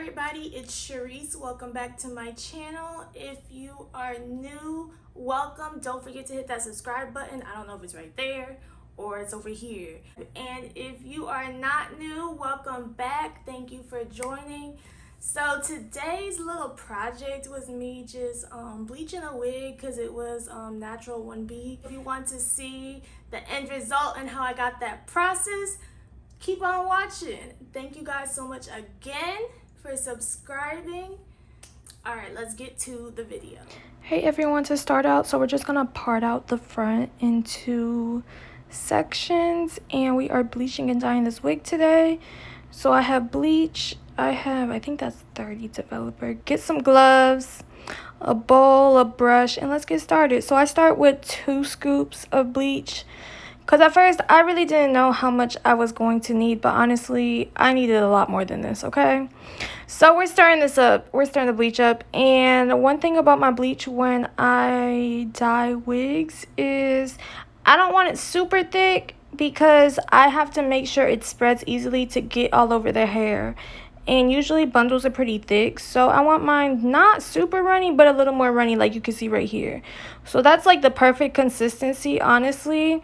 everybody, it's Sharice. Welcome back to my channel. If you are new, welcome. Don't forget to hit that subscribe button. I don't know if it's right there or it's over here. And if you are not new, welcome back. Thank you for joining. So today's little project was me just bleaching a wig because it was natural 1B. If you want to see the end result and how I got that process, keep on watching. Thank you guys so much again for subscribing. All right, let's get to the video. Hey everyone, to start out, so we're just gonna part out the front into sections, and we are bleaching and dyeing this wig today. So I have bleach, I think that's 30 developer. Get some gloves, a bowl, a brush, and let's get started. So I start with 2 scoops of bleach, because at first I really didn't know how much I was going to need, but honestly I needed a lot more than this. Okay, so we're stirring this up, we're stirring the bleach up. And one thing about my bleach when I dye wigs is I don't want it super thick, because I have to make sure it spreads easily to get all over the hair, and usually bundles are pretty thick, so I want mine not super runny but a little more runny, like you can see right here. So that's like the perfect consistency, honestly.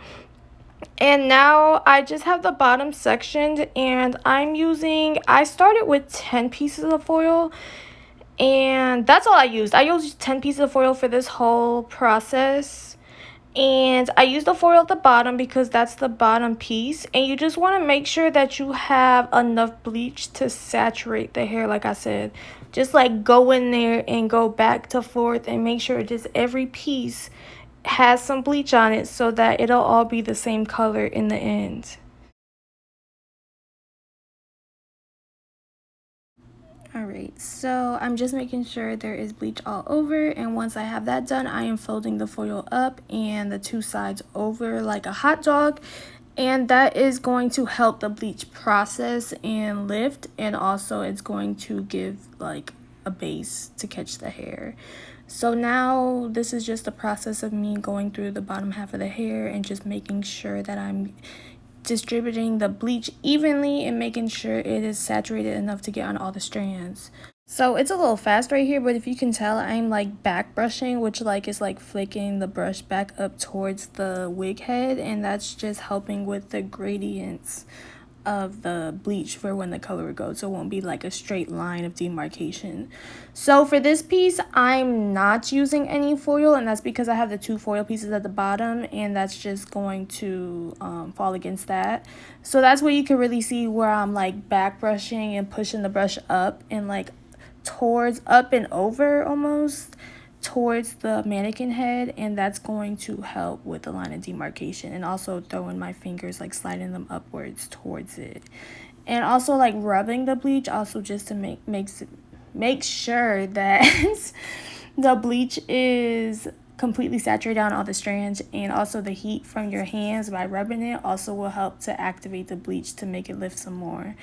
And now I just have the bottom sectioned, and I started with 10 pieces of foil, and that's all I used. I used 10 pieces of foil for this whole process. And I used the foil at the bottom because that's the bottom piece, and you just want to make sure that you have enough bleach to saturate the hair. Like I said, just like go in there and go back to forth and make sure just every piece has some bleach on it so that it'll all be the same color in the end. Alright, so I'm just making sure there is bleach all over, and once I have that done, I am folding the foil up and the 2 sides over like a hot dog, and that is going to help the bleach process and lift, and also it's going to give like a base to catch the hair. So now this is just the process of me going through the bottom half of the hair and just making sure that I'm distributing the bleach evenly and making sure it is saturated enough to get on all the strands. So it's a little fast right here, but if you can tell, I'm like back brushing, which like is like flicking the brush back up towards the wig head, and that's just helping with the gradients of the bleach for when the color goes, so it won't be like a straight line of demarcation. So for this piece, I'm not using any foil, and that's because I have the 2 foil pieces at the bottom, and that's just going to fall against that. So that's where you can really see where I'm like back brushing and pushing the brush up and like towards up and over almost towards the mannequin head, and that's going to help with the line of demarcation, and also throwing my fingers, like sliding them upwards towards it, and also like rubbing the bleach also just to make sure that the bleach is completely saturated on all the strands, and also the heat from your hands by rubbing it also will help to activate the bleach to make it lift some more.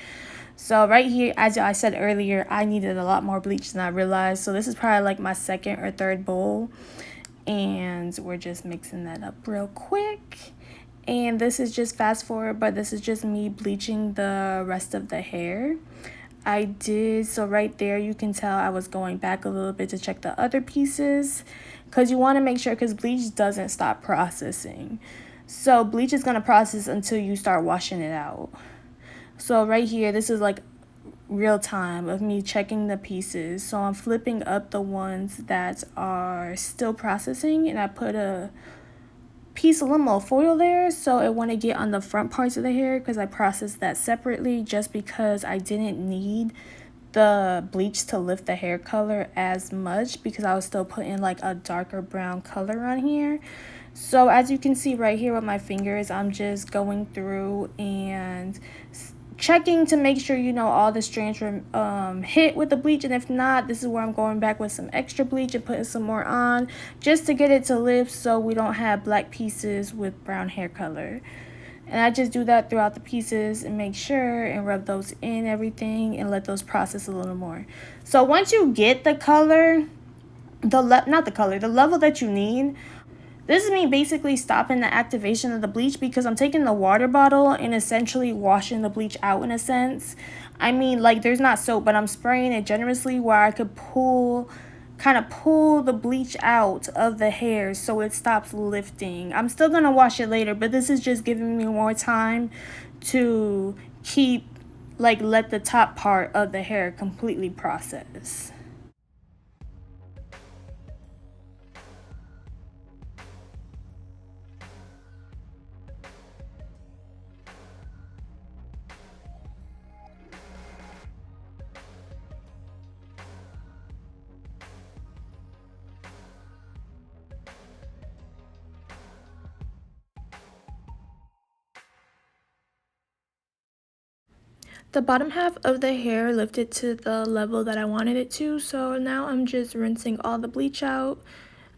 So right here, as I said earlier, I needed a lot more bleach than I realized. So this is probably like my 2nd or 3rd bowl. And we're just mixing that up real quick. And this is just fast forward, but this is just me bleaching the rest of the hair. So right there, you can tell I was going back a little bit to check the other pieces, because you want to make sure, because bleach doesn't stop processing. So bleach is going to process until you start washing it out. So right here, this is like real time of me checking the pieces. So I'm flipping up the ones that are still processing, and I put a piece of limo foil there so it wouldn't get on the front parts of the hair, because I processed that separately just because I didn't need the bleach to lift the hair color as much, because I was still putting like a darker brown color on here. So as you can see right here with my fingers, I'm just going through and checking to make sure, you know, all the strands were hit with the bleach, and if not, this is where I'm going back with some extra bleach and putting some more on just to get it to lift, so we don't have black pieces with brown hair color. And I just do that throughout the pieces and make sure and rub those in everything and let those process a little more. So once you get the color, the level that you need, This is me basically stopping the activation of the bleach because I'm taking the water bottle and essentially washing the bleach out in a sense. I mean, like, there's not soap, but I'm spraying it generously where I could kind of pull the bleach out of the hair so it stops lifting. I'm still going to wash it later, but this is just giving me more time to let the top part of the hair completely process. The bottom half of the hair lifted to the level that I wanted it to, so now I'm just rinsing all the bleach out.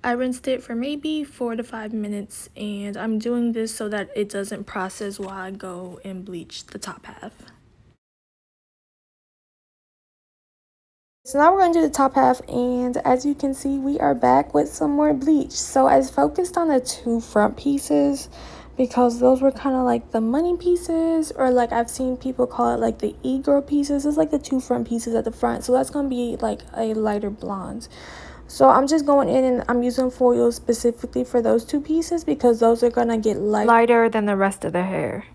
I rinsed it for maybe 4 to 5 minutes, and I'm doing this so that it doesn't process while I go and bleach the top half. So now we're going to do the top half, and as you can see, we are back with some more bleach. So I focused on the 2 front pieces because those were kind of like the money pieces, or like I've seen people call it like the e-girl pieces. It's like the 2 front pieces at the front, so that's going to be like a lighter blonde. So I'm just going in and I'm using foil specifically for those 2 pieces because those are going to get lighter than the rest of the hair.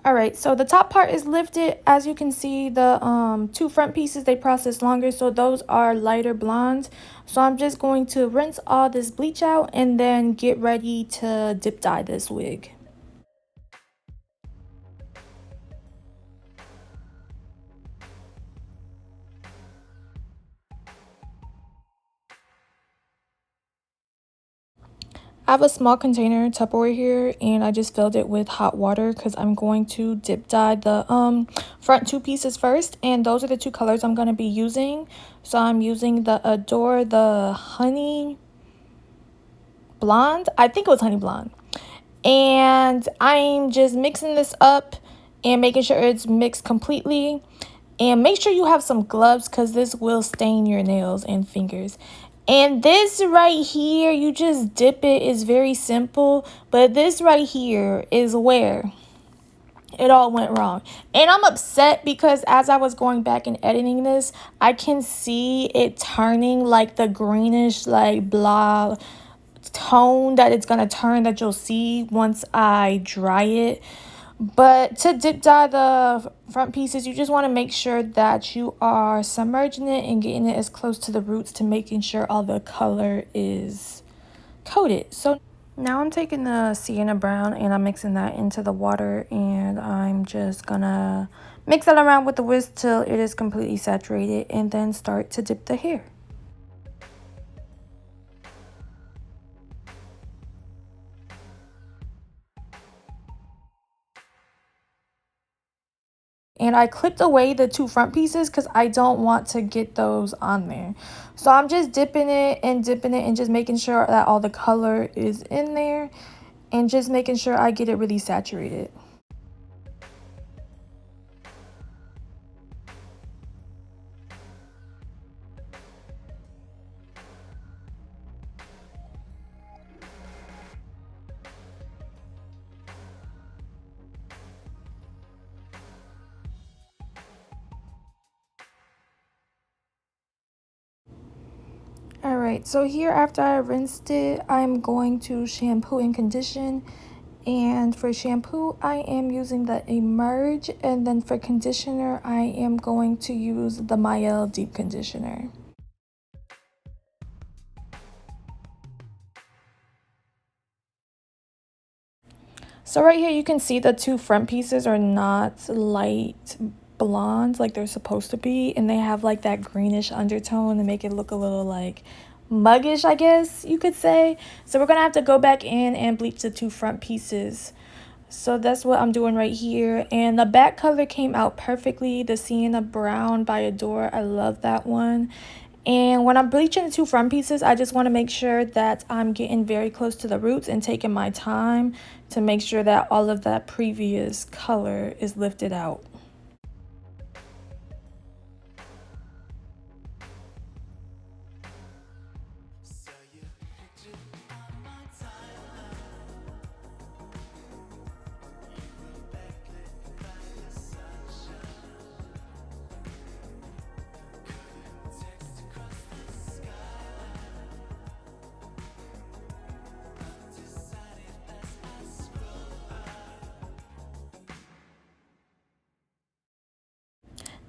Alright, so the top part is lifted. As you can see, the 2 front pieces, they process longer, so those are lighter blonde. So I'm just going to rinse all this bleach out and then get ready to dip dye this wig. I have a small container Tupperware here, and I just filled it with hot water because I'm going to dip dye the front 2 pieces first, and those are the 2 colors I'm going to be using. So I'm using the Adore, the honey blonde. I think it was honey blonde. And I'm just mixing this up and making sure it's mixed completely. And make sure you have some gloves because this will stain your nails and fingers. And this right here, you just dip it. It's very simple. But this right here is where it all went wrong. And I'm upset because as I was going back and editing this, I can see it turning like the greenish like blah tone that it's going to turn that you'll see once I dry it. But to dip dye the front pieces, you just want to make sure that you are submerging it and getting it as close to the roots to making sure all the color is coated. So now I'm taking the Sienna brown and I'm mixing that into the water, and I'm just gonna mix that around with the whisk till it is completely saturated and then start to dip the hair. And I clipped away the 2 front pieces because I don't want to get those on there. So I'm just dipping it and just making sure that all the color is in there and just making sure I get it really saturated. Alright, so here after I rinsed it, I'm going to shampoo and condition. And for shampoo, I am using the Emerge, and then for conditioner, I am going to use the Mielle Deep Conditioner. So right here you can see the 2 front pieces are not light blonde like they're supposed to be, and they have like that greenish undertone to make it look a little like muggish, I guess you could say. So we're gonna have to go back in and bleach the 2 front pieces. So that's what I'm doing right here, and the back color came out perfectly. The Sienna brown by Adore, I love that one. And when I'm bleaching the two front pieces, I just want to make sure that I'm getting very close to the roots and taking my time to make sure that all of that previous color is lifted out.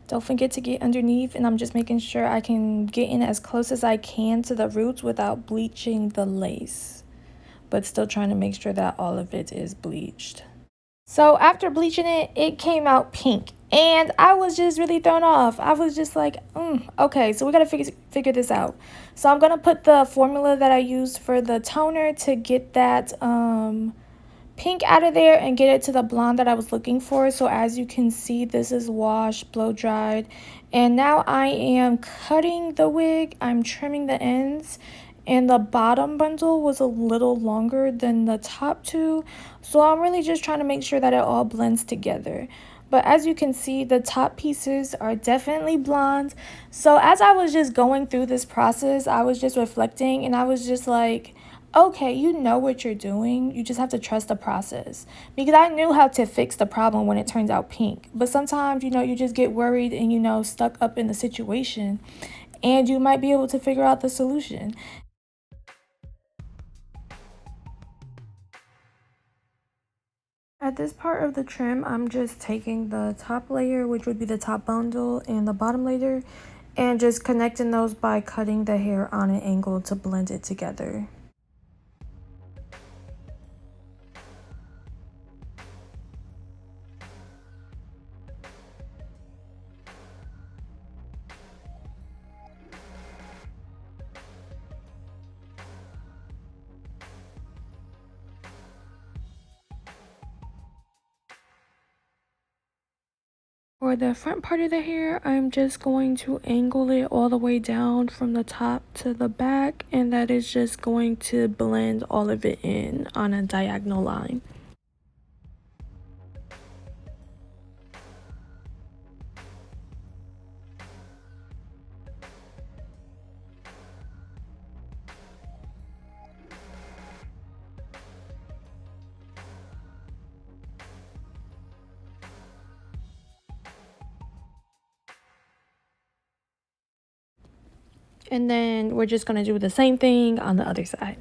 Don't forget to get underneath, and I'm just making sure I can get in as close as I can to the roots without bleaching the lace, but still trying to make sure that all of it is bleached. So after bleaching it, it came out pink, and I was just really thrown off. I was just like, okay, so we gotta figure this out. So I'm gonna put the formula that I used for the toner to get that pink out of there and get it to the blonde that I was looking for. So as you can see, this is washed, blow dried, and now I am cutting the wig. I'm trimming the ends, and the bottom bundle was a little longer than the top two, so I'm really just trying to make sure that it all blends together. But as you can see, the top pieces are definitely blonde. So as I was just going through this process, I was just reflecting, and I was just like, okay, you know what you're doing. You just have to trust the process. Because I knew how to fix the problem when it turns out pink. But sometimes, you just get worried and, stuck up in the situation. And you might be able to figure out the solution. At this part of the trim, I'm just taking the top layer, which would be the top bundle, and the bottom layer, and just connecting those by cutting the hair on an angle to blend it together. For the front part of the hair, I'm just going to angle it all the way down from the top to the back, and that is just going to blend all of it in on a diagonal line. And then we're just going to do the same thing on the other side.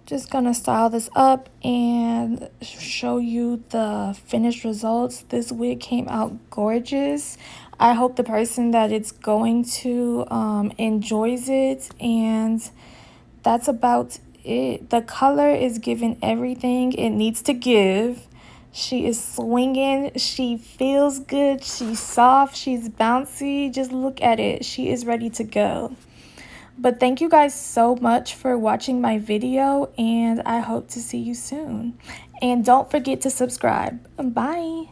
Just gonna style this up and show you the finished results. This wig came out gorgeous. I hope the person that it's going to enjoys it, and that's about it. The color is giving everything it needs to give. She is swinging, she feels good, she's soft, she's bouncy. Just look at it, she is ready to go. But thank you guys so much for watching my video, and I hope to see you soon. And don't forget to subscribe. Bye.